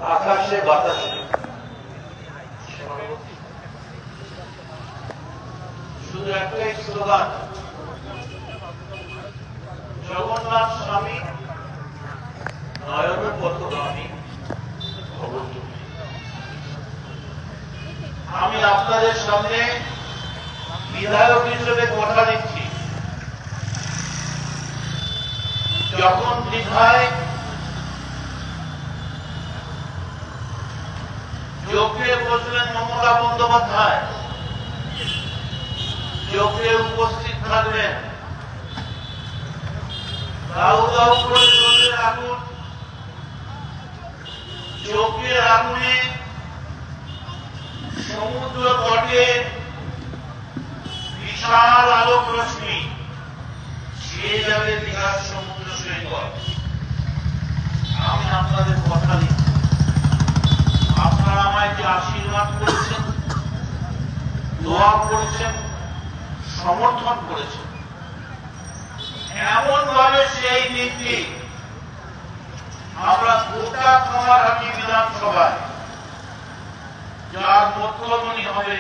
আকাশে বাতাসে শুধু একটাই স্লোগান, জগন্নাথ স্বামী নয়ন পথগামী ভব তুমি। আমি আপনাদের সামনে বিধায়ক হিসেবে কথা দিচ্ছি, যখন দীঘায় যোগে বসলেন মমতা বন্দ্যোপাধ্যায়, যোগে উপস্থিত থাকবেন, দাউ দাউ করে জ্বলবে আগুন, যোগের আগুনে সমুদ্র তটে বিশাল আলোক রশ্মি ছেয়ে যাবে দীঘার সমুদ্র সৈকত। আমি আপনাদের কথা দিচ্ছি, আপনারা আমায় যে আশীর্বাদ করেছেন, দোয়া করেছেন, সমর্থন করেছেন, এমন ভাবে সেই নীতি আমরা গোটা কামারহাটি বিধানসভায়, যার মধ্যমণি হবে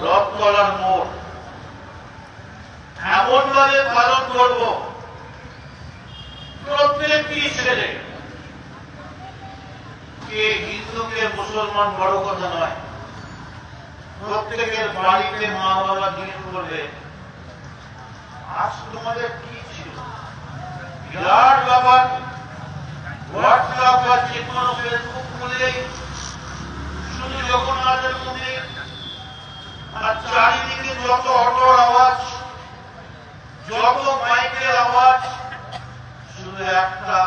রথতলার মোড়, এমন ভাবে পালন করব প্রত্যেকটি ছেলে, কে হিন্দুকে মুসলমান বড় কথা নয়, প্রত্যেকের বাড়িতে মা বাবা জিজ্ঞেস করবে আজ তোমাদের কি ছিল, বিরাট ব্যাপার। হোয়াটসঅ্যাপ বা যে কোনো ফেসবুক খুলেই শুধু জগন্নাথের মন্দির, আর চারিদিকে যত অটোর আওয়াজ, যত মাইকের আওয়াজ, শুধু একটা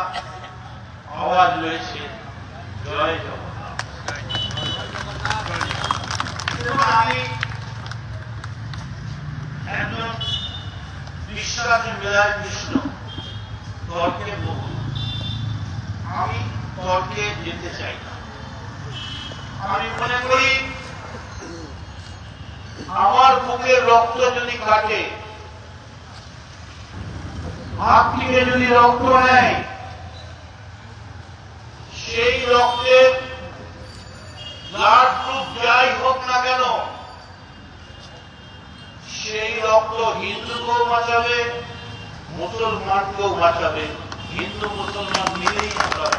আওয়াজ রয়েছে, জয় জগন্নাথ। আমি একজন বিশ্বাসী মেলায় কৃষ্ণ, তর্কে বহু, আমি তর্কে যেতে চাই না। আমি মনে করি আমার বুকের রক্ত যদি কাটে, হাত থেকে যদি রক্ত নেয়, সেই রক্তের ব্লাড গ্রুপ যাই হোক না কেন, সেই রক্ত হিন্দুকেও বাঁচাবে, মুসলমানকেও বাঁচাবে। হিন্দু মুসলমান মিলেই আমরা।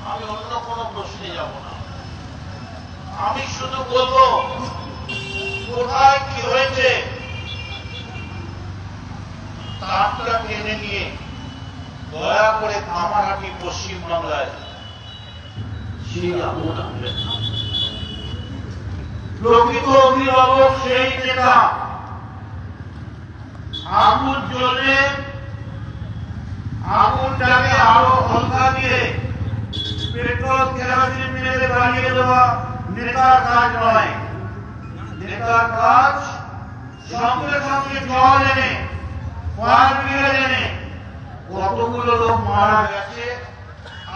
আমি অন্য কোনো প্রশ্নে যাব না, আমি শুধু বলবো কোথায় কি হয়েছে তারটা টেনে নিয়ে দয়া করে কামারহাটি পশ্চিমবাংলায় সেই আগুন আনবেন না। প্রকৃত অভিভাবক সেই নেতা, আগুন জ্বলে আগুনটাকে আরো হালকা দিয়ে পেট্রোল কেরোসিন মেরে বাড়িয়ে দেওয়া নেতার কাজ নয়। নেতার কাজ সঙ্গে সঙ্গে জল এনে, ফায়ার ব্রিগেড এনে, কতগুলো লোক মারা গেছে,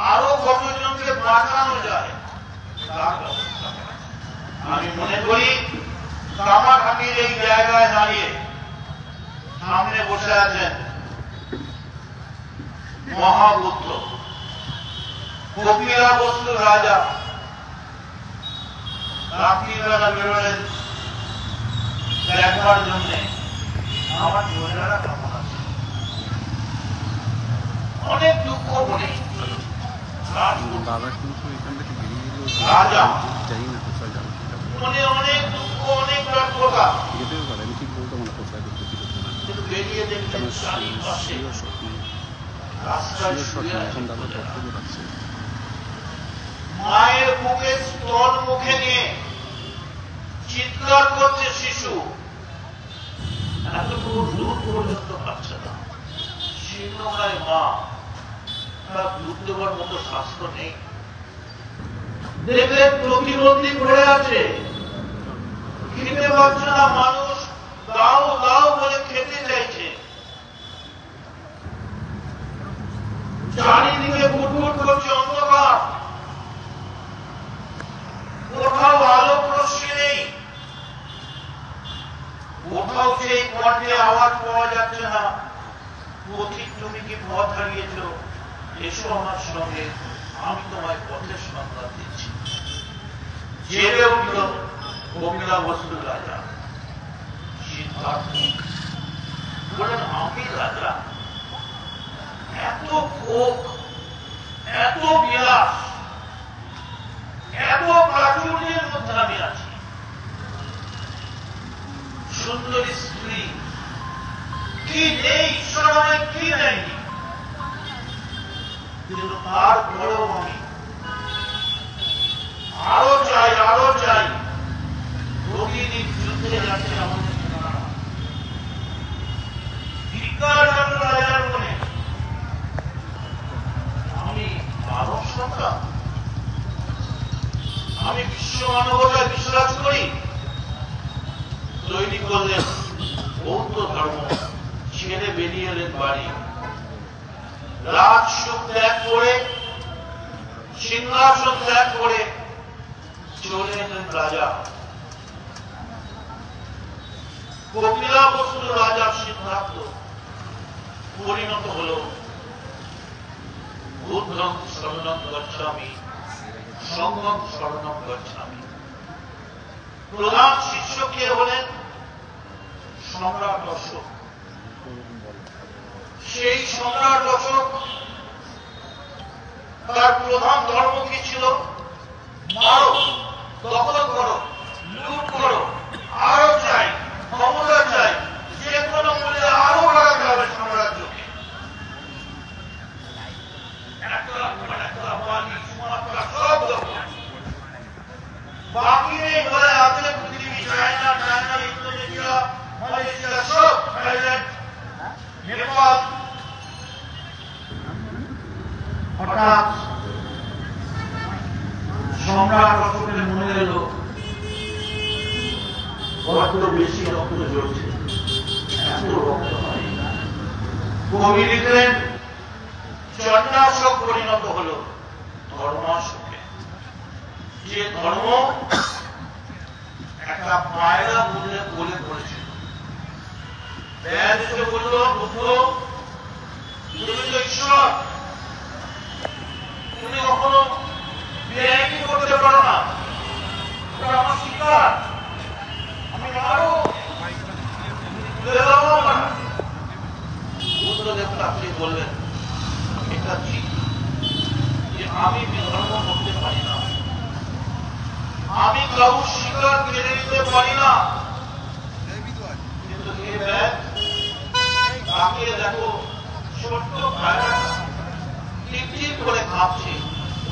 আরো কতজনকে বাঁচানো যায় তার ব্যবস্থা। আমি মনে করি কামারহাটির এই জায়গায় দাঁড়িয়ে সামনে বসে আছেন মহাবুদ্ধ, কপিলা বস্তুর রাজা। রাত্রিবেলা বেরোলেন দেখবার জন্য, আমার বোনেরা কেমন আছে, অনেক দুঃখ মনে। রাজা মনে অনেক দুঃখ, অনেক ব্যর্থতা, কিন্তু বেরিয়ে দেখলেন চারিপাশে রাস্তায় মায়ের বুকে স্তন মুখে নিয়ে চিৎকার করছে শিশু, এতটুকু দূর পর্যন্ত পাচ্ছে না। শীর্ণকায় মা, তার দুধ দেওয়ার মতো স্বাস্থ্য নেই। দেখলেন প্রতিবন্ধী পড়ে আছে, খেতে পারছে না, মানুষ দাও দাও বলে খেতে চাইছে। চারিদিকে ফুটফুট করছে অন্ধকার, কোথাও আলোক রশ্মি নেই, কোথাও সেই কণ্ঠে আওয়াজ পাওয়া যাচ্ছে না, পথিক তুমি কি পথ হারিয়েছ, এসো আমার সঙ্গে, আমি তোমায় পথের সংবাদ দিচ্ছি। জেগে উঠল কপিলাবস্তুর রাজা সিদ্ধার্থ, বললেন আমি রাজা, এত ভোগ, এত বিলাস, এত প্রাচুর্যের মধ্যে আমি আছি, সুন্দরী স্ত্রী কি নেই, ঈশ্বর আমায় কি নেয়নি, কিন্তু তারপরেও আমি আরো চাই, আরো চাই। প্রতিদিন যুদ্ধে যাচ্ছে আমাদের সেনারা, ভিক্ষার রাজার মনে আমি মানব সন্তান, আমি বিশ্ব মানবতায় বিশ্বাস করি। তৈরি করলেন বৌদ্ধ ধর্ম, ছেড়ে বেরিয়ে এলেন বাড়ি, রাজ সুখ ত্যাগ করে, সিংহাসন ত্যাগ করে চলে এলেন রাজা। কপিলাবস্তু রাজা সিদ্ধার্থ পরিণত হল বুদ্ধং শরণং গচ্ছামি, সংঘং শরণং গচ্ছামি। প্রধান শিষ্য কে হলেন? সম্রাট অশোক। সেই সম্রাট অশোক তার প্রধান ধর্ম কি ছিল? মারো, দখল করো, লুট করো, আরো চাই, ক্ষমতা চাই, যে কোনো মূল্যে আরো বাড়াতে হবে সাম্রাজ্যকে। বাকি নেই বলে আমাদের পৃথিবী, চায়না, ইন্দোনেশিয়া, মালয়েশিয়া সব, থাইল্যান্ড, নেপাল। হঠাৎ সম্রাট অশোকের মনে এলো বড্ড বেশি রক্ত ঝরছে, এত রক্ত হয়। কবি লিখলেন চণ্ডাশোক পরিণত হল ধর্মাশোকে। যে ধর্ম একটা পায়রা বলে পড়েছিল, এসে বলল বুদ্ধ তুমি তো ঈশ্বর, তুমি কখনো বেআইনি করতে পারো না, ওটা আমার শিকার, আমি আরো বুদ্ধদেব আপনি বললেন এটা ঠিক যে আমি বিধর্ম করতে পারি না, আমি কারো শিকার কেড়ে নিতে পারি না, কিন্তু এ ব্যাগ তাকিয়ে দেখো ছোট্ট পায়রাটা টিপটিপ করে কাঁপছে,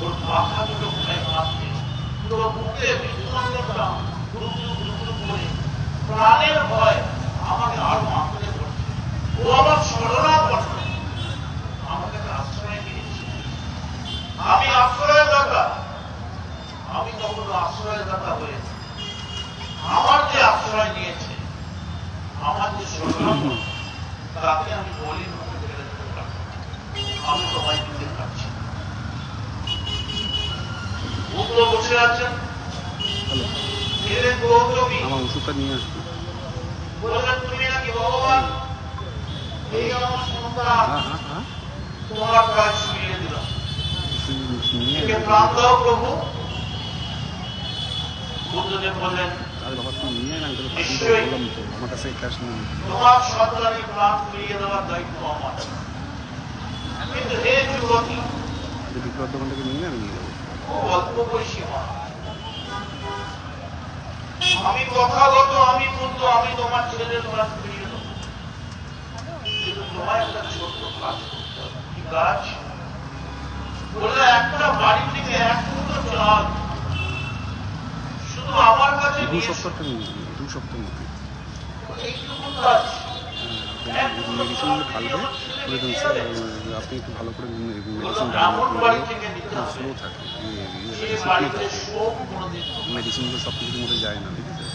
ওর মাথা দুটো ঘুরে কাঁপছে, পুরো বুকে বিস্ফোরণটা গুরু করে প্রাণের ভয় আমাকে আরো আঁকড়ে ধরছে। ও আমার শরণাপন্ন, আমাকে আশ্রয় দিয়েছে, আমি আশ্রয়দাতা, আমি কখনো আশ্রয়দাতা হয়েছি। আমার যে আশ্রয় নিয়েছে, আমার যে শরণাপন্ন, তাকে আমি বলি আমি তোমায় দিতে পারছি। বুদ্ধ বসে আছেন, গৌতমী আমার ওষুধটা নিয়ে আসবে, বললেন তুমি নাকি ভগবান, এই আমার সন্তান, তোমার কাজ শুনিয়ে দিলাম, একে প্রাণ দাও প্রভু। বুদ্ধদেব বললেন নিশ্চয়ই তোমার সন্তানই প্রাণ ফিরিয়ে দেওয়ার দায়িত্ব আমার, কিন্তু হে যুবতী অল্প বয়সী মা, আমি কথাগত, আমি বুদ্ধ, আমি তোমার ছেলের প্রাণ ফিরিয়ে দেবো, কিন্তু তোমার একটা ছোট্ট কাজ করতে হবে। কি কাজ? বললে একটা বাড়ি থেকে এক মুঠো চাল শুধু আমার কাছে দু সপ্তাহ এইটুকু কাজ। মেডিসিন খালবে বলে দেন স্যার, আপনি একটু ভালো করে মেডিসিন স্লো থাকে, মেডিসিনগুলো সব কিছুর মধ্যে যায় না, ঠিক আছে?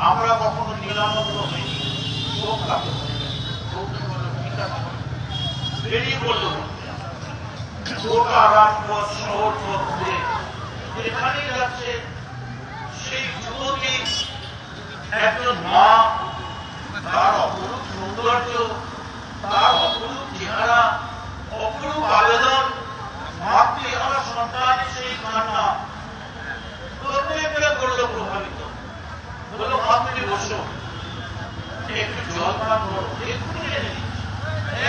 আমরা কখনো নিরানন্দ হইনি, বেরিয়ে পড়ল গোটা রাজপথ, শহর পথ ঘুরে যেখানেই যাচ্ছে সেই যুবতী একজন মা, তার অপরূপ তুমি বসো, একটু জল পান করো, এক্ষুনি এনে দিচ্ছি,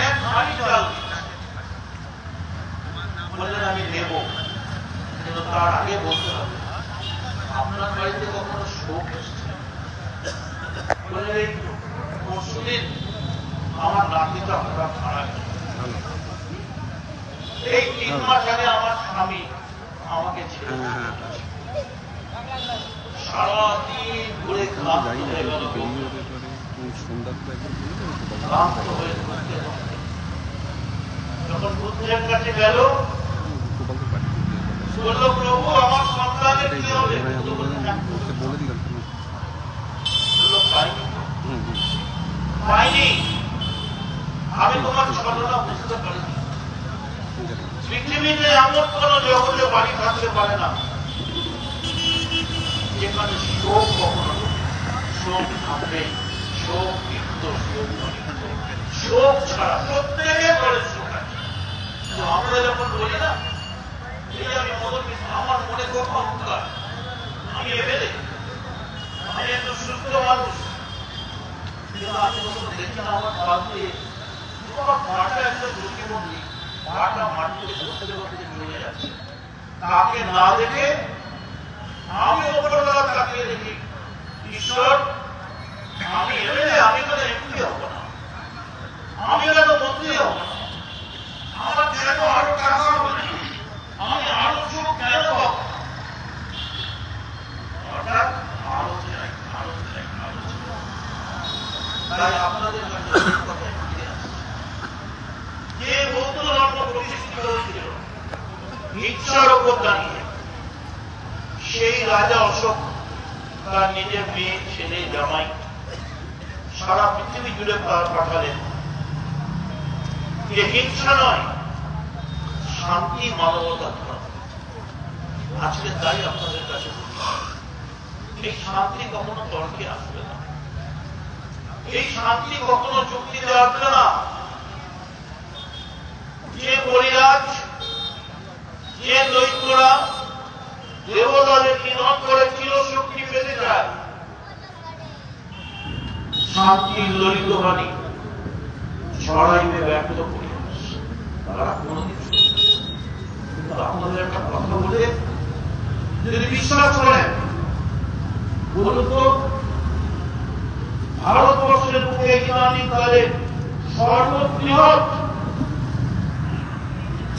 এক হাঁড়ি চাল দিচ্ছি। বললেন আমি দেব, কিন্তু তার আগে বলতে হবে আপনার বাড়িতে কখনো শোক এসছে? বললেন এই পরশুদিন আমার নাতিটা হঠাৎ মারা গেল। এই 3 মাস আগে আমার স্বামী আমাকে ছেড়ে সারাদিন ঘুরে ক্লান্ত হয়ে গেল, ক্লান্ত হয়ে যখন বুদ্ধের কাছে গেল, বলল প্রভু আমার সন্তানের কি হবে? পাইনি, আমি তোমার ছলনা বুঝতে পারিনি। পৃথিবীতে এমন কোন জগতে বাড়ি থাকতে পারে না যেখানে শোক কখনো শোক থাকবে, শোক কিন্তু শোক ছাড়া প্রত্যেকের ঘরে শোক আছে। আমরা যখন বলি না এই আমি মদন আমার মনে কখন অহংকার, আমি এমএলএ, আমি একজন সুস্থ মানুষ, কিন্তু আমি যখন দেখি না আমার বাড়িতে তোমার পাটা একটা প্রতিবন্ধী পাটা মাটিতে বসতে বসতে চলে যাচ্ছে, তাকে না দেখে আমি ওপরবেলা তাকিয়ে দেখি ঈশ্বর আমি এমএলএ, আমি কেন এমপি হব না, আমি কেন মন্ত্রী হব না, আমার কেন আরো টাকা হবে না, আমি আরো সুখ কেন পাবো? অর্থাৎ আরো চাই, আরো চাই, আরো চাই। তাই আপনাদের কাছে কথায় ফিরে আসছে, যে বৌদ্ধ ধর্ম প্রতিষ্ঠিত হয়েছিল ইচ্ছার উপর দাঁড়িয়ে, সেই রাজা অশোক তার নিজের মেয়ে, ছেলে, জামাই সারা পৃথিবী জুড়ে পাঠালেন যে হিংসা নয়, শান্তি, মানবতা ধর্ম। আজকে তাই আপনাদের কাছে এই শান্তি কখনো তর্কে আসবে না, এই শান্তি কখনো চুক্তিতে আসবে না। যে পরিরাজ, যে দৈত্যরা দেবতাদের নিধন করে চিরশক্তি পেতে চায়, শান্তির ললিত বাণী ছড়াইতে ব্যর্থ করিয়াস, তারা কোনদিন। কিন্তু আপনাদের একটা কথা বলে যদি বিশ্বাস করেন, বলুন তো ভারতবর্ষের বুকে ইদানীংকালে সর্ববৃহৎ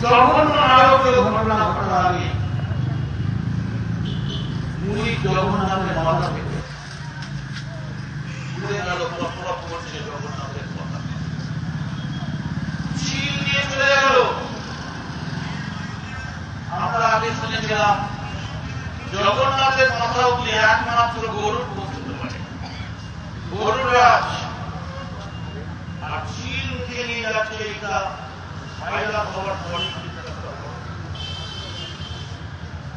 জঘন্য নারকীয় ঘটনা ঘটার আগে পুরী জগন্নাথের মাথা থেকে ঘুরে গেল, প্রস্তাব করছে জগন্নাথের কথা, চিল দিয়ে চলে গেল। আমরা আগে শুনেছিলাম জগন্নাথের মাথা উঠলে একমাত্র গরুর পৌঁছতে পারে, গরুর রাজ, আর চিল উঠে নিয়ে যাচ্ছে এটা ভাইরাল হওয়ার পরে।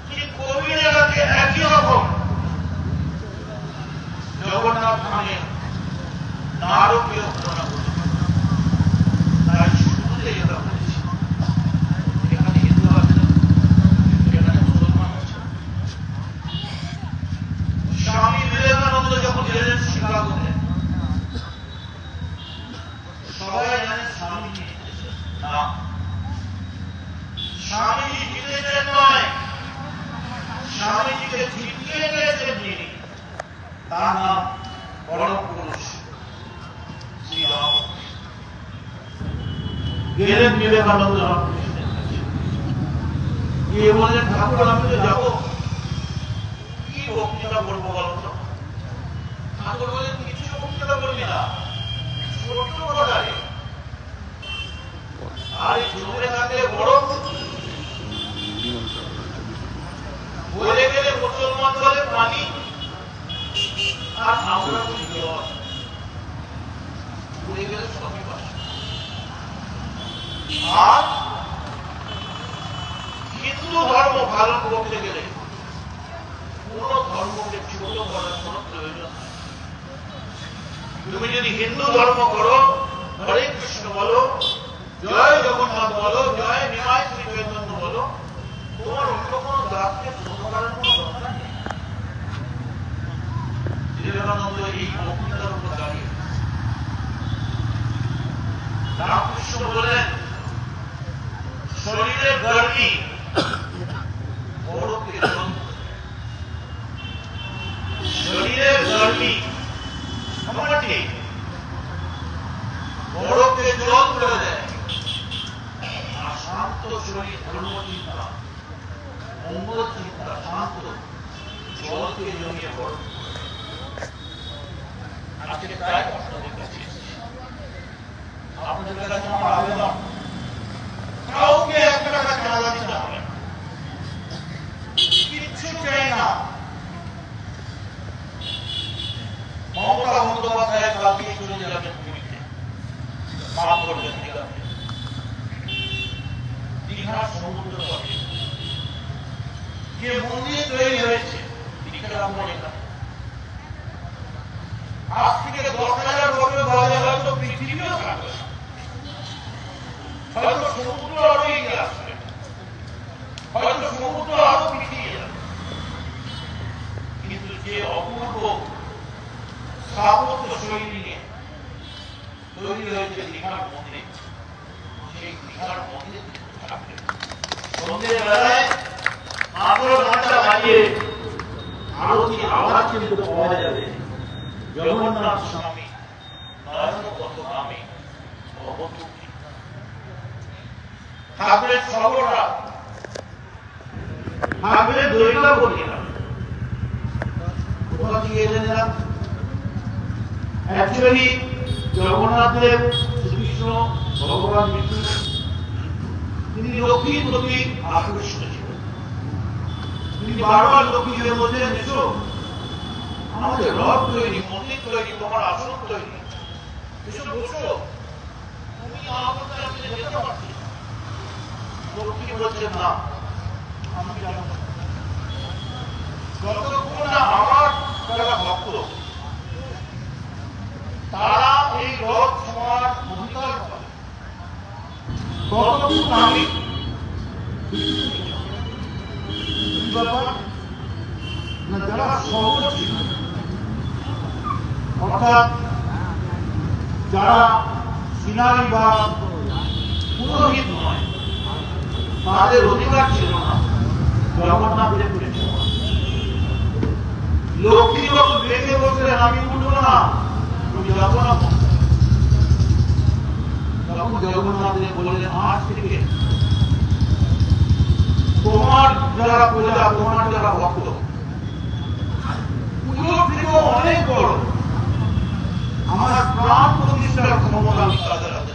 ঠিক কোভিড এলাকে একই রকম জগন্নাথ ধামে নারকীয় ঘটনা ঘটেছে। তাই শুরুতে এটা বলেছি, এখানে হিন্দু আছে, এখানে মুসলমান আছে। স্বামী বিবেকানন্দ যখন এলেন শিকাগোতে, সবাই জানেন স্বামী জিতেছেন না, স্বামীজি জিতেছেন নয়, স্বামীজিকে জিতিয়ে নিয়েছেন যিনি, তার নাম পরম পুরুষ শ্রীরাম। গেলেন বিবেকানন্দ রামকৃষ্ণের কাছে, গিয়ে বললেন ঠাকুর আমি তো যাবো, কি বক্তৃতা করবো বলো তো? ঠাকুর বললেন কিছু বক্তৃতা করবি না, ছোট্ট কথারে, আর এই জমে থাকলে বড় বলে গেলে মুসলমান বলে পানি, আর আমরা বলি জল, বলে গেলে সবই বাসা। আর হিন্দু ধর্ম পালন করতে গেলে কোন ধর্মকে ছোট করার কোন প্রয়োজন নেই। তুমি যদি হিন্দু ধর্ম করো, হরে কৃষ্ণ বলো, জয় জগন্নাথ বলো, জয় নিমাই শ্রী চৈতন্য বলো, তোমার অন্য কোন দাঁতকে ছোট করার কোন দরকার নেই। বিবেকানন্দ এই পারলি আমাকে বরফকে জল করে দেয়। আর শান্ত শরীর ধর্ম চিন্তা, মঙ্গল চিন্তা, শান্ত জলকে জমিয়ে বরফ। আজকে তাই আপনাদের কাছে আপনাদের কাছে আমার আবেদন, কাউকে 1 টাকা চাঁদা দিতে হবে না, কিচ্ছু চাই না। মমতা বন্দ্যোপাধ্যায় কালকে চলে যাবেন পুরীতে, মাফ করবেন দীঘাতে, দীঘার সমুদ্র তটে যে মন্দির তৈরি হয়েছে দীঘার মনে আজ থেকে 10,000 বছর বাদে হয়তো পৃথিবীও থাকবে, হয়তো সমুদ্র আরো এগিয়ে আসবে, হয়তো সমুদ্র আরো পিছিয়ে যাবে, কিন্তু যে অপূর্ব স্থাপত্য শৈলী নিয়ে তৈরি হয়েছে দীঘার মন্দির, সেই দীঘার মন্দির থাকবে। সন্ধ্যের বেলায় আরো ঘন্টা বাজিয়ে আরতির আওয়াজ কিন্তু পাওয়া যাবে। জগন্নাথ স্বামী নয়নপথগামী ভবতুকি থাকবে সবরা, থাকবে দৈতাবতীরা। কোথা থেকে এলেন না? অ্যাকচুয়ালি জগন্নাথ দেব শ্রীকৃষ্ণ ভগবান বিষ্ণু তিনি লক্ষ্মীর প্রতি আকৃষ্ট ছিলেন। তিনি বারবার লক্ষ্মীকে বলছেন, এসো আমাদের রথ তৈরি, মন্দির তৈরি, তোমার আসন তৈরি, এসব বসো, তুমি আমাকে যেতে পারছি। লক্ষ্মী বলছেন, না আমি যাব না, যতক্ষণ না আমার যারা ভক্ত তারা এই রথ ছোঁয়ার অধিকার পাবে, ততক্ষণ আমি ব্যাপার না। যারা সহজ ছিল, অর্থাৎ যারা সিনারি বা পুরোহিত নয়, তাদের অধিকার ছিল না জগন্নাথ দেবকে ছোঁয়া। লক্ষ্মী যখন বেঁকে বলছিলেন, আমি উঠবো না, তুমি যাবো না, তখন জগন্নাথ দেব বললেন, আজ থেকে তোমার যারা প্রজা, তোমার যারা ভক্ত, পুজোর থেকেও অনেক বড় আমার প্রাণ প্রতিষ্ঠার ক্ষমতা আমি তাদের হাতে,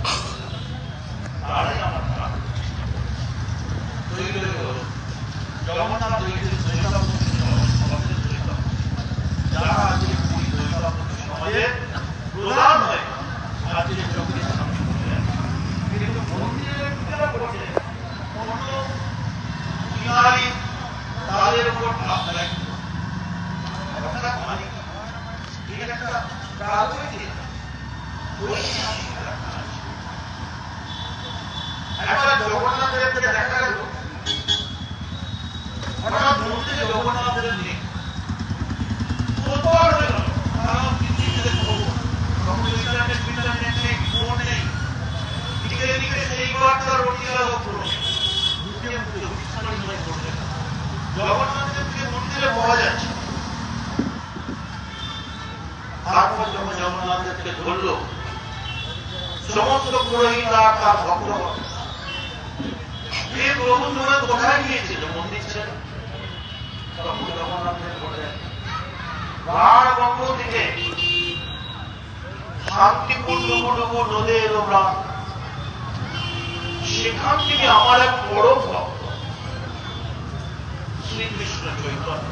তারাই আমার প্রাণ তৈরি হয়ে গেল। জগন্নাথ যারা আজকে পুরী দৈতাপতি সমাজের প্রধান হয়, আজকে চোখের সামনে কিন্তু মন্দিরের ভিতরে করছে কোন তাদের উপর হাত রাখে, অর্থাৎ মানে একটা কাজ হয়েছে। একবার জগন্নাথ দেবকে দেখা গেল, হঠাৎ মন্দিরে জগন্নাথ দেব নেই, জগন্নাথদেবকে মন্দিরে পাওয়া যাচ্ছে। তারপর যখন জগন্নাথদেবকে ধরল সমস্ত পুরোহিত আর তার ভক্তগণ, এই প্রভু তোমরা কোথায় গিয়েছিল মন্দির ছেড়ে? তখন জগন্নাথদেব বললেন, রাঢ়বঙ্গ থেকে শান্তিপুর ডুবুডুবু নদে এলো প্রাণ, সেখান থেকে আমার এক পরম ভক্ত শ্রীকৃষ্ণ চৈতন্য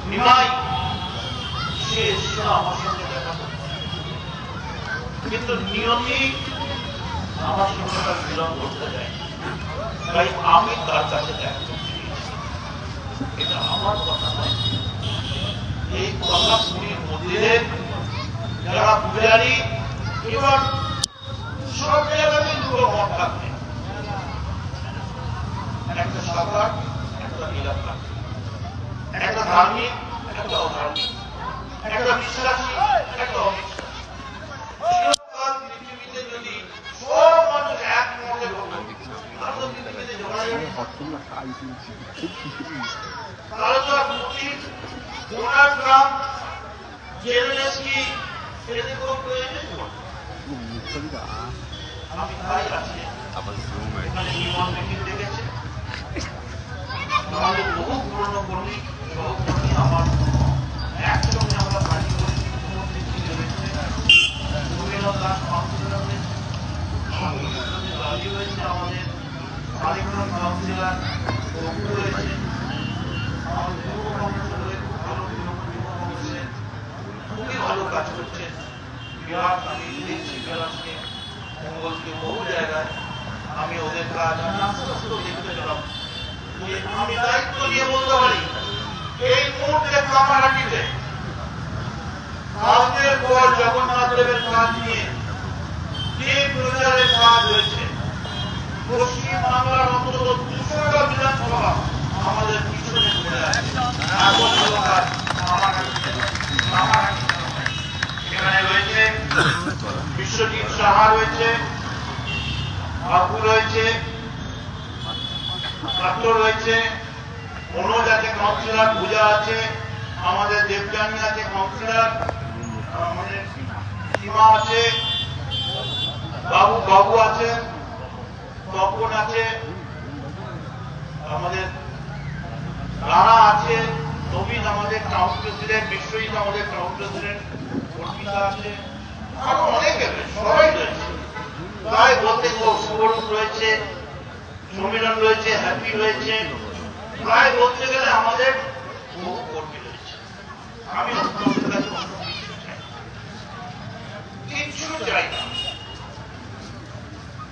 নিমাই, সে এসে আমার সঙ্গে দেখা করতে, কিন্তু নিয়তি আমার সঙ্গে তার মিলন করতে যায়, তাই আমি তার কাছে দেখা করতে গিয়েছি। এটা আমার কথা নয়, এই কথা পুরীর মন্দিরের যারা পূজারী, এবার সব জায়গাতেই দুটো মত থাকবে, একটা সাধারণ, একটা নিরাকার, একটা ধার্মিক, একটা অধার্মিক, একটা বিশ্বাসী, একটা অবিশ্বাসী। পৃথিবীতে যদি সব মানুষ এক মতে হতো, তাহলে পৃথিবীতে যোগাযোগ, তাহলে তো ডোনাল্ড ট্রাম্প জেনেস কি এদের কোনো প্রয়োজন আমি তাই আছি এখানে বিমান মিটিং দেখেছে আমাদের বহু পুরনো কর্মী সহকর্মী আমার একসঙ্গে আমরা পার্টি করেছি রাজি হয়েছে আমাদের আরেকজন কাউন্সিলার রয়েছে আমাদের যুব কংগ্রেসের ভালো খুবই ভালো কাজ করছেন বিরাট আমি দেখছি বিরাটকে মঙ্গলকে বহু জায়গায় আমি ওদের কাজ আস্তে আস্তে দেখতে পেলাম আমি দায়িত্ব নিয়ে বলতে পারি এই মুহূর্তে কামারহাটিতে আজকের পর জগন্নাথ দেবের কাজ নিয়ে যে প্রচারের কাজ হয়েছে পশ্চিম বাংলার অন্তত 200টা বিধানসভা আমাদের পিছনে ঘুরে আছে এত ভালো কাজ এখানে রয়েছে বিশ্বজিৎ সাহা রয়েছে বাবু রয়েছে পাত্র রয়েছে মনোজ আছে কাউন্সিলর পূজা আছে আমাদের দেবযানী আছে কাউন্সিলর আমাদের সীমা আছে বাবু আছে তপন আছে আমাদের রানা আছে নবীন আমাদের টাউন প্রেসিডেন্ট বিশ্বজিৎ আমাদের টাউন প্রেসিডেন্ট অর্পিতা আছে আরো অনেকে সবাই রয়েছে তাই বলতে সুবরূপ রয়েছে সমীরণ রয়েছে হ্যাপি রয়েছে প্রায় বলতে গেলে আমাদের বহু কর্মী রয়েছে আমি কিচ্ছু চাই না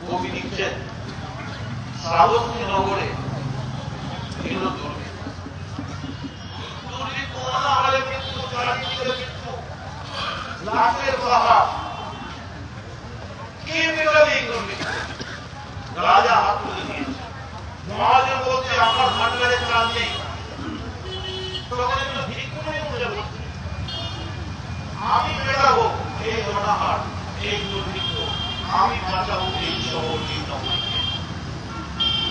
কবি লিখছেন শ্রাবন্তী-নগরে এগুলো দুর্ভিক্ষ অনাহারে মৃত্যু চারিদিকে মৃত্যু লাশের পাহাড় কে মেটাবে এই দুর্ভিক্ষ রাজা হাত তুলে দিয়েছে মহাজন বলছে আমার ভান্ডারে চাল নেই তখন এগুলো ভিক্ষুণী উঠে বলছে আমি মেটাবো এই অনাহার এই দুর্ভিক্ষ আমি বাঁচাবো এই শহর এই নগরীকে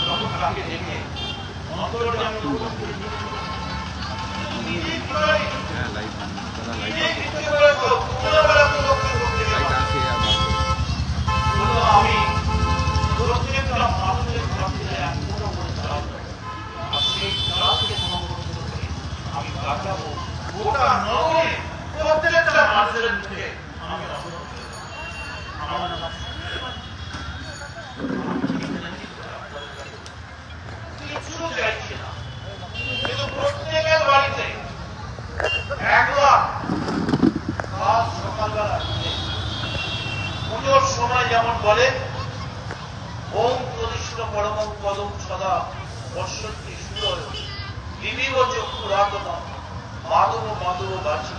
তখন তাকে দেখে অন্তর্যামী আমি প্রত্যেকটা মানুষের আমি বাঁচাবো গোটা নগরে প্রত্যেকটা মানুষের মুখে আমি কিছু চাইছি না কিন্তু প্রত্যেকের বাড়িতে একবার আজ সকালবেলা পুজোর সময় যেমন বলে ওম প্রদিষ্ট পরমং পদম সদা পশ্যন্তি সুদয় দিবিব চক্ষুরাতম মাধব মাধব বাচি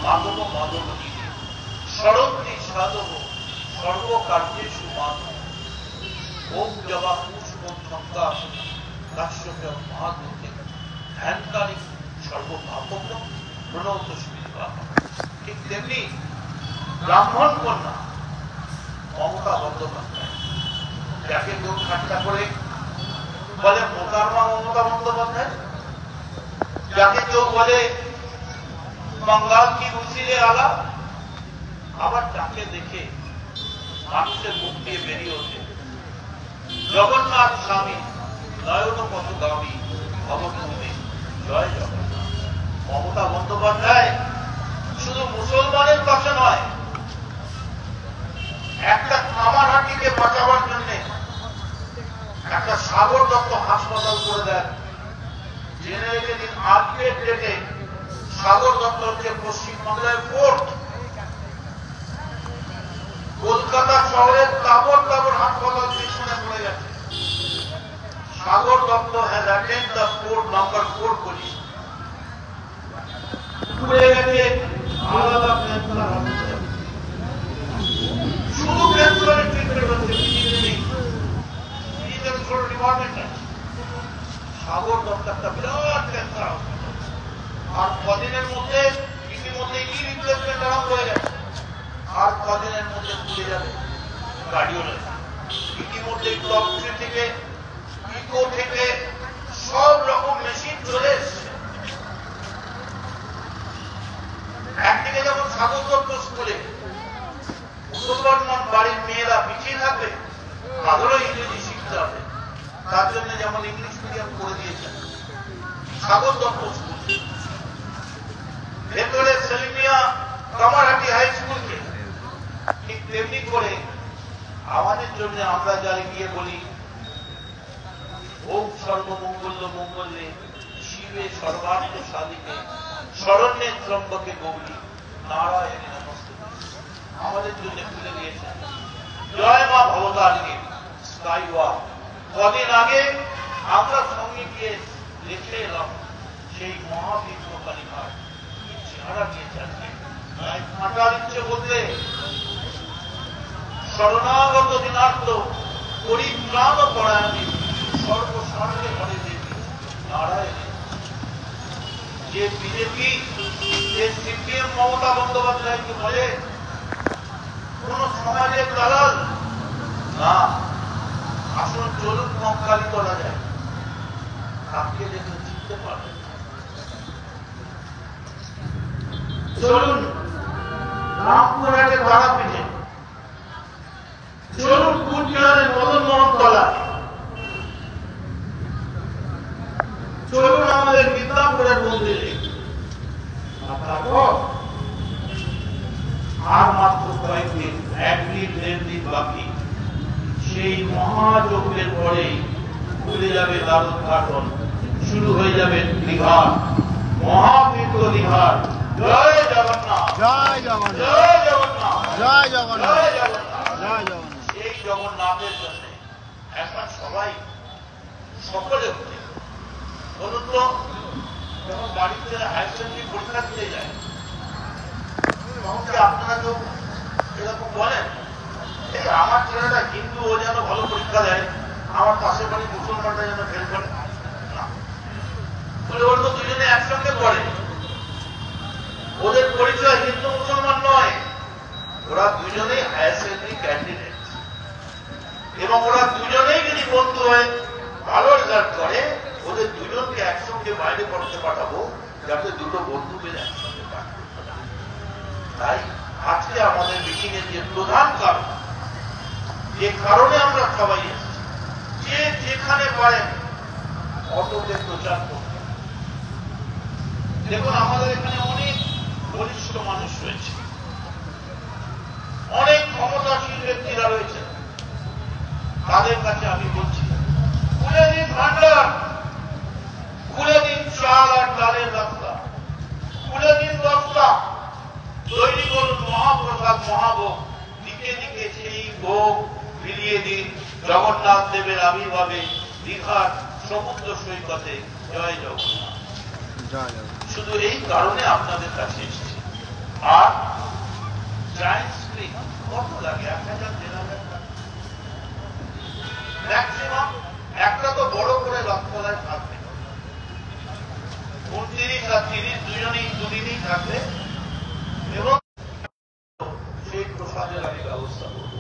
মাধব মাধব দিদি সরন্তি সাধব সর্বকার্যেষু মাধব ওম জবা পুষ্প সংজ্ঞা কাশ্যপে মহাদূতে ধ্যানকারী সর্বভাবক প্রণত সুবিধা ঠিক তেমনি ব্রাহ্মণ কন্যা মমতা বন্দ্যোপাধ্যায় যাকে কেউ ঠাট্টা করে বলে মোকারমা মমতা বন্দ্যোপাধ্যায় যাকে কেউ বলে বাঙ্গাল কি উচিলে আলা আবার যাকে দেখে মানুষের মুখ দিয়ে বেরিয়ে ওঠে জগন্নাথ স্বামী নয়ন পথগামী ভবভূমি জয় জগন্নাথ মমতা বন্দ্যোপাধ্যায় শুধু মুসলমানের পাশে নয় একটা কামারহাটিকে বাঁচাবার জন্য একটা সাগর দত্ত হাসপাতাল করে দেন জেনে রেখে দিন আজকের ডেটে সাগর দত্ত হচ্ছে পশ্চিমবাংলায় ফোর্থ কলকাতা শহরের তাবর তাবর হাসপাতাল পিছনে পড়ে গেছে Sagar Dutta has attend the fourth number 4 position পড়ে গেছে আলাদা ক্যান্সার হসপিটাল শুধু ক্যান্সারের ট্রিটমেন্ট হচ্ছে ছোট ডিপার্টমেন্ট আছে সাগর দত্ত একটা বিরাট ক্যান্সার হসপিটাল আর কদিনের মধ্যে ইতিমধ্যে রিপ্লেসমেন্ট আরম্ভ হয়ে গেছে আর কদিনের মধ্যে খুলে যাবে কার্ডিওলজি ইতিমধ্যে টপ 3 থেকে ইকো থেকে সব রকম মেশিন চলে এসছে একদিকে সাগর দত্ত স্কুলে মুসলমান বাড়ির মেয়েরা পিছিয়ে থাকবে, তাদেরও ইংরেজি শিখতে হবে। তার জন্য যেমন ইংলিশ মিডিয়াম করে দিয়েছেন সাগর দত্ত স্কুল, ভেতরে সেলিমিয়া কামারহাটি হাই স্কুলকে ঠিক তেমনি করে আমাদের জন্য আমরা যারা গিয়ে বলি ওম সর্বমঙ্গল মঙ্গলে শিবে সর্বার্থ সাধিকে শরণ্যে ত্রম্বকে গৌরী নারায়ণে নমস্তুতে, আমাদের জন্য খুলে দিয়েছেন জয় মা ভবতারিণী স্কাই ওয়াক। কদিন আগে আমরা সঙ্গে গিয়ে দেখে এলাম সেই মহাবিপ্লবকারী ঘাট কি চেহারা দিয়েছেন। হাঁটার ইচ্ছে বলতে শরণাগত দিনার্থ পরিত্রাণ পরায়ণী সর্বস্বার্থে ঘরে দেবী নারায়ণ। যে বিজেপি, যে সিপিএম মমতা বন্দ্যোপাধ্যায়কে বলে কোন সমাজের দালাল না, আসলে চলুন মক্কালি করা যায়, তাকে দেখে চিনতে পারবে। চলুন রামপুরহাটে তারাপীঠে, চলুন কুচবিহারের মদন মোহন তলা, চলুন আমাদের মিদনাপুরের মন্দিরে। আর মাত্র কয়েকদিন, একদিন দেড় দিন বাকি, সেই মহাযজ্ঞের পরেই খুলে যাবে দ্বারোদ্ঘাটন, শুরু হয়ে যাবে দীঘার মহাতীর্থ দীঘার। জয় জগন্নাথ, জয় জগন্নাথ, জয় জগন্নাথ, জয় জগন্নাথ, জয় জগন্নাথ, জয় জগন্নাথ। এই জগন্নাথের জন্য এখন সবাই সকলে উঠে বলুন তো, যখন বাড়িতে হায়ার সেকেন্ডারি পরীক্ষা দিতে যায় তখন কি আপনারা কেউ এরকম বলেন এই আমার ছেলেটা হিন্দু, ও যেন ভালো পরীক্ষা দেয়, আমার পাশের বাড়ি মুসলমানটা যেন ফেল করে? না, বলে ওর তো দুজনে একসঙ্গে পড়ে, ওদের পরিচয় হিন্দু মুসলমান নয়, ওরা দুজনেই হায়ার সেকেন্ডারি ক্যান্ডিডেট, এবং ওরা দুজনেই যদি বন্ধু হয়ে ভালো রেজাল্ট করে, ওদের দুজনকে একসঙ্গে বাইরে পড়তে পাঠাবো, যাতে দুটো বন্ধু মিলে একসঙ্গে পাঠাবো। তাই আজকে আমাদের মিটিং এর যে প্রধান কারণ, যে কারণে আমরা সবাই এসেছি, যে যেখানে পারেন অটোতে প্রচার করতে। দেখুন আমাদের এখানে অনেক বলিষ্ঠ মানুষ রয়েছে, অনেক ক্ষমতাশীল ব্যক্তিরা রয়েছে, তাদের কাছে আমি বলছি খুলে দিন ভান্ডার, খুলে দিন চাল আর ডালের রাস্তা, খুলে দিন রাস্তা, তৈরি করুন মহাপ্রসাদ মহাভোগ, দিকে দিকে সেই ভোগ বিলিয়ে দিন জগন্নাথ দেবের আবির্ভাবে দীঘার সমুদ্র সৈকতে। জয় জগন্নাথ। জয় জগন্নাথ। শুধু এই কারণে আপনাদের কাছে এসেছি। আর জায়ান্ট স্ক্রিন কত লাগে? 1000 1500 টাকা ম্যাক্সিমাম। একটা তো বড় করে রথতলায় থাকবে, 29 আর 30 দুজনেই দুদিনই থাকবে, এবং সেই প্রসাদের আমি ব্যবস্থা করবো।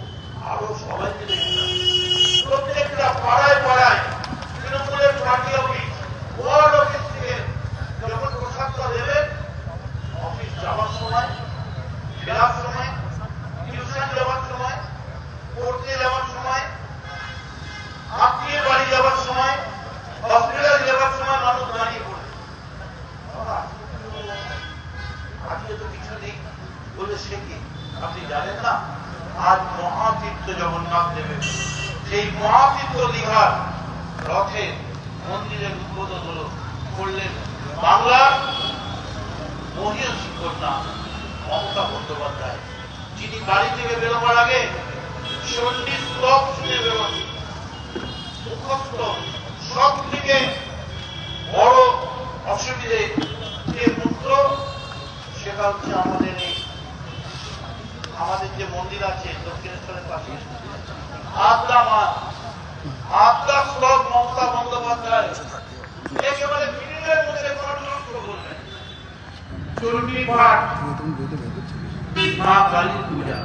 আরো সবাই মিলে প্রত্যেকটা পাড়ায় পাড়ায় তৃণমূলের পার্টি অফিস, ওয়ার্ড অফিস থেকে যখন প্রসাদটা দেবেন, অফিস যাওয়ার সময়, ফেরার সময়, টিউশন যাওয়ার সময়, পড়তে যাওয়ার সময়, আত্মীয় বাড়ি যাওয়ার সময়, হসপিটাল যাওয়ার সময় মানুষ দাঁড়িয়ে পড়ে আজকে তো কিছু নেই বলে সে কি আপনি জানেন না? আজ মহাতীর্থ জগন্নাথ দেবেন, সেই মহাতীর্থ দীঘার রথে মন্দিরের উদ্বোধন হল, করলেন বাংলার মহিষী কন্যা মমতা বন্দ্যোপাধ্যায়, যিনি বাড়ি থেকে বেরোবার আগে 40 শ্লোক শুনে বেরোন। মুখস্থ সব থেকে বড় অসুবিধে যে মন্ত্র, সেটা হচ্ছে আমাদের যে মন্দির আছে দক্ষিণেশ্বরের পাশে, আদ্রা মা, আদ্রা শ্লোক মমতা বন্দ্যোপাধ্যায় একেবারে মিনিটের মধ্যে কোনো মন্ত্র বলবেন। চণ্ডী পাঠ, মা কালী পূজা,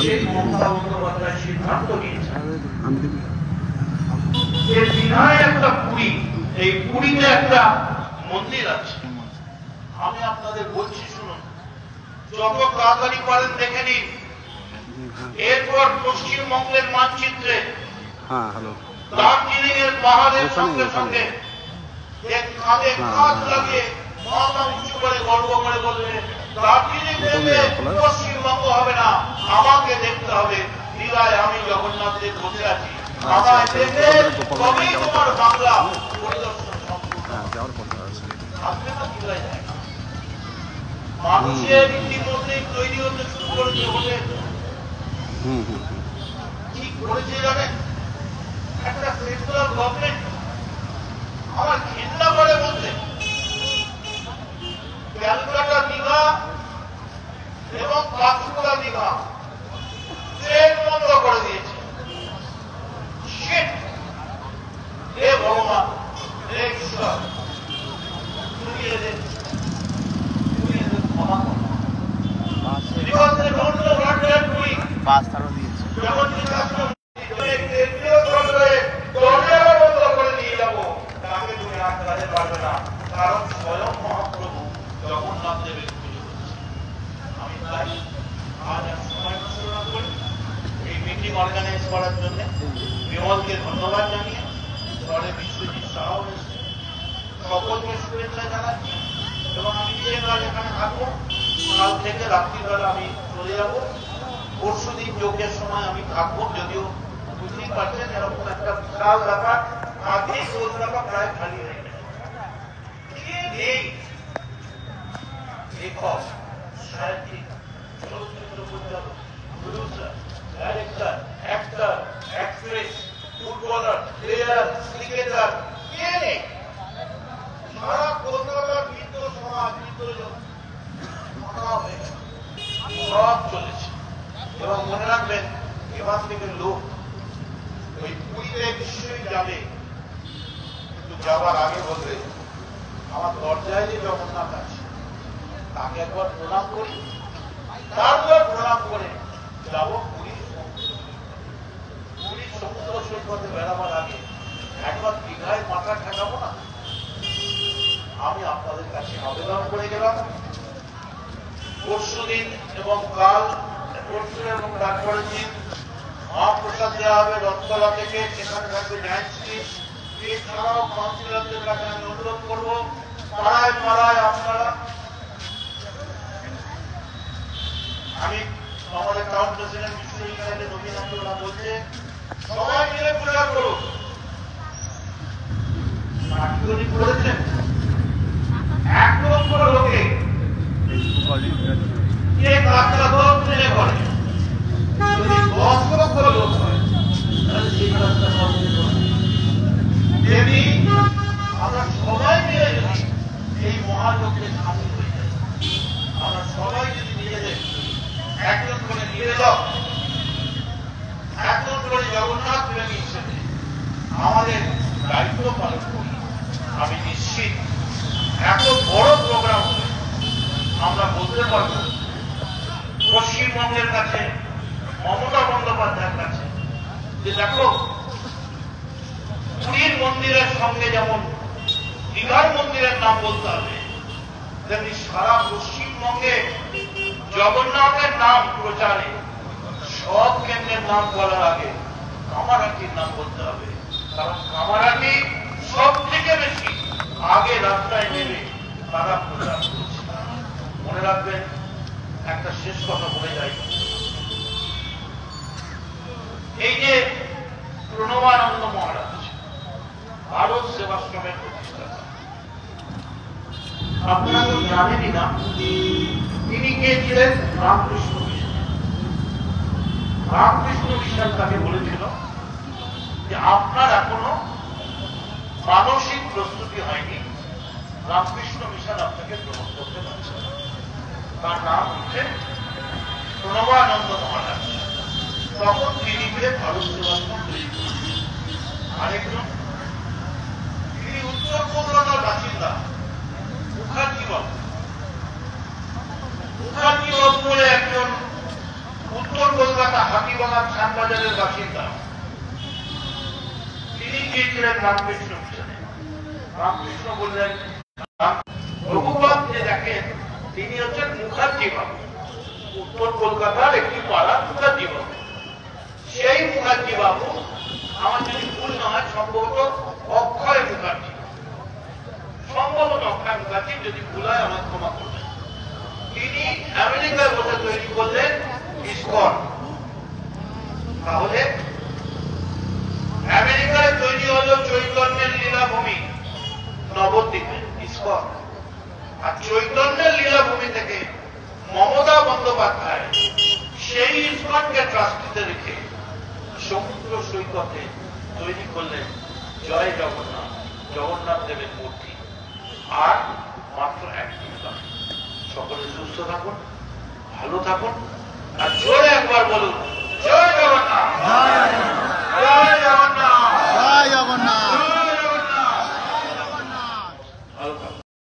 সেই মমতা বন্দ্যোপাধ্যায় সিদ্ধান্ত নিয়েছে যে দীঘায় একটা পুরী, এই পুরীতে একটা মন্দির আছে। আমি আপনাদের বলছি শুনুন, যত তাড়াতাড়ি পারেন দেখে নিন। এরপর পশ্চিমবঙ্গের মানচিত্রে হ্যাঁ হ্যালো দার্জিলিং এর পাহাড়ের সঙ্গে সঙ্গে কাঁধে কাঁধ লাগিয়ে মাথা উঁচু করে গর্ব করে বলবে দার্জিলিং থেকে পশ্চিমবঙ্গ হবে না, আমাকে দেখতে হবে। দীঘায় আমি জগন্নাথ দেব বসে আছি, আমায় দেখে তবেই তোমার বাংলা পরিদর্শন সম্পূর্ণ। যাওয়ার কথা আছে আপনি তো দীঘায় যায় না, মানুষের ইতিমধ্যেই তৈরি হতে শুরু করেছে বলে কি করেছে জানেন? একটা সেন্ট্রাল গভর্নমেন্ট আমার ঘৃণা করে বলতে ক্যালকাটা দীঘা এবং কাঁচপুরা দীঘা ট্রেন বন্ধ করে দিয়েছে। হে ভগবান, হে ঈশ্বর, তুমি এদের ক্ষমা করো। বাস তারও দিয়েছে। যখন কেন্দ্রীয় সরকারে দরজা বন্ধ করে দিয়ে যাবো, তাকে তুমি আটকাতে পারবে না, কারণ স্বয়ং মহাপ্রভু জগন্নাথ দেবের পুজো হচ্ছে। আমি তাই আজ এক সময় ঘোষণা করি এই মিটিং অর্গানাইজ করার জন্য বিমলকে ধন্যবাদ জানিয়ে দলে বিশ্বজিৎ সাহাও এসেছে, সকলকে শুভেচ্ছা জানাচ্ছি। এবং আমি নিজে কাজ এখানে থাকবো, কাল থেকে রাত্রিবেলা আমি চলে যাবো। পরশুদিন যোগের সময় আমি থাকবো, যদিও বুঝতেই পারছেন এরকম একটা বিশাল ব্যাপার, আগেই কলকাতা প্রায় খালি হয়ে গেছে। নেই লেখক, সাহিত্যিক, চলচ্চিত্র পরিচালক, producer, director, actor, actress, footballer, player, cricketer, কে নেই? সারা কলকাতার বৃদ্ধ সমাজ, বৃদ্ধজন সব চলেছে। এবং মনে রাখবেন, এবার থেকে লোক ওই পুরীতে নিশ্চয়ই যাবে, কিন্তু যাওয়ার আগে বলবে আমার দরজায় যে জগন্নাথ আছে তাকে একবার প্রণাম করি, তারপর প্রণাম করে যাবো পুরীর সমুদ্র সৈকতে বেড়াবার আগে একবার দীঘায় মাথা ঠেকাবো না? আমি আপনাদের কাছে আবেদন করে গেলাম, পরশুদিন এবং কাল, পরশু এবং তারপরের দিন মহাপ্রসাদ দেওয়া হবে রথতলা থেকে, সেখানে থাকবে ডান্স স্টেজ। এছাড়াও কাউন্সিলরদের কাছে আমি অনুরোধ করবো, পাড়ায় পাড়ায় আপনারা, আমি আমাদের টাউন প্রেসিডেন্ট বিশ্ববিদ্যালয়ের রবীন্দ্রনাথ বলছে সবাই মিলে পূজা করুন। পাঠ্যনি করেছেন 1 লক্ষ লোকে এক লাখটা লোক ট্রেনে করে, যদি 10 লক্ষ লোক হয় তাহলে সেই রাস্তা তেমনি আমরা সবাই মিলে যদি এই মহাযজ্ঞে সামিল হয়ে যাই, আমরা সবাই যদি নিজেদের একজন করে নিয়ে যাও, একজন করে জগন্নাথ প্রেমী হিসেবে আমাদের দায়িত্ব পালন করি, আমি নিশ্চিত এত বড় প্রোগ্রাম হবে আমরা বলতে পারবো পশ্চিমবঙ্গের কাছে, মমতা বন্দ্যোপাধ্যায়ের কাছে, যে দেখো পুরীর মন্দিরের সঙ্গে যেমন দীঘার মন্দিরের নাম বলতে হবে, তেমনি সারা পশ্চিমবঙ্গে জগন্নাথের নাম প্রচারে সব কেন্দ্রের নাম বলার আগে কামারহাটির নাম বলতে হবে, কারণ কামারহাটি সব থেকে বেশি আগে রাস্তায় নেমে তারা প্রচার করছে। মনে রাখবেন, একটা শেষ কথা বলে যাই, এই যে প্রণবানন্দ মহারাজ ভারত সেবাশ্রমের প্রতিষ্ঠাতা, আপনারা তো জানেনই না তিনি কে ছিলেন? রামকৃষ্ণ মিশন। রামকৃষ্ণ মিশন তাকে বলেছিল যে আপনার এখনো মানসিক প্রস্তুতি হয়নি, রামকৃষ্ণ মিশন আপনাকে গ্রহণ করতে পারছে। তার নাম হচ্ছে প্রণবানন্দ মহারাজ। তখন তিনি মিলে ভারত সেবাশ্রম তৈরি করেন। আরেকজন, তিনি উত্তর কলকাতার বাসিন্দা মুখার্জি বাবু। মুখার্জি বাবু বলে একজন উত্তর কলকাতা হাতিবাগান শ্যামবাজারের বাসিন্দা, তিনি গিয়েছিলেন রামকৃষ্ণ মিশনে। রামকৃষ্ণ বললেন রঘুপথ যে দেখেন তিনি হচ্ছেন মুখার্জি বাবু। উত্তর কলকাতার একটি পাড়া মুখার্জি বাবু। সেই মুখার্জি বাবু, আমার যদি ভুল না হয় সম্ভবত অক্ষয় মুখার্জি, সম্ভবত অক্ষয় মুখার্জি, যদি ভুল হয় আমার ক্ষমা করবেন, তিনি আমেরিকায় বসে তৈরি করলেন ইসকন। তাহলে আমেরিকায় তৈরি হলো চৈতন্যের লীলাভূমি নবদ্বীপে ইসকন, আর চৈতন্যের লীলাভূমি থেকে মমতা বন্দ্যোপাধ্যায় সেই ইসকনকে ট্রাস্টিতে রেখে সমুদ্র সৈকতে তৈরি করলেন জয় জগন্নাথ, জগন্নাথ দেবের মূর্তি। আর মাত্র একদিন বাকি। সকলে সুস্থ থাকুন, ভালো থাকুন, আর জোরে একবার বলুন